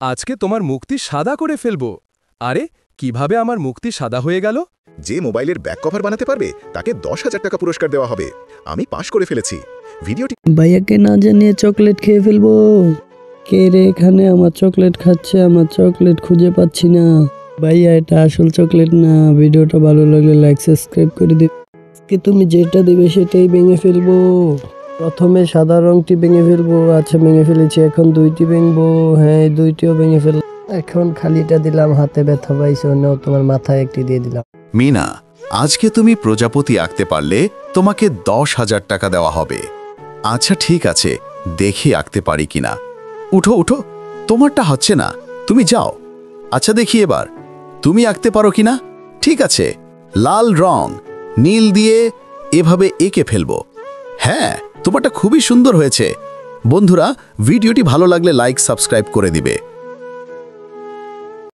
আজকে তোমার মুখটি সাদা করে ফেলবো। আরে কিভাবে আমার মুখটি সাদা হয়ে গেল? যে মোবাইলের ব্যাক কভার বানাতে পারবে তাকে 10,000 টাকা পুরস্কার দেওয়া হবে। আমি পাশ করে ফেলেছি। ভিডিওটি ভাইয়াকে না জানিয়ে চকলেট খেয়ে ফেলবো। কে রে এখানে আমার চকলেট খাচ্ছে? আমার চকলেট খুঁজে পাচ্ছি না। ভাইয়া এটা আসল চকলেট না। ভিডিওটা ভালো লাগলে লাইক সাবস্ক্রাইব করে দিবে। আজকে তুমি যেটা দিবে সেটাই ভেঙে ফেলবো। প্রথমে সাদা রংটি ভেঙে ফেলবো। আচ্ছা ভেঙে ফেলেছি, এখন দুইটি ভেঙবো। হ্যাঁ এই দুইটিও ভেঙে ফেলবো। এখন খালিটা দিলাম, হাতে ব্যথা পাইছে, নাও তোমার মাথায় একটি দিয়ে দিলাম। মিনা, আজকে তুমি প্রজাপতি আঁকতে পারলে তোমাকে 10,000 টাকা দেওয়া হবে। আচ্ছা ঠিক আছে, দেখি আঁকতে পারি কিনা। উঠো উঠো, তোমারটা হচ্ছে না, তুমি যাও। আচ্ছা দেখি এবার তুমি আঁকতে পারো কিনা। ঠিক আছে, লাল রং নীল দিয়ে এভাবে এঁকে ফেলবো। হ্যাঁ, তোমারটা খুবই সুন্দর হয়েছে। বন্ধুরা, ভিডিওটি ভালো লাগলে লাইক সাবস্ক্রাইব করে দিবে।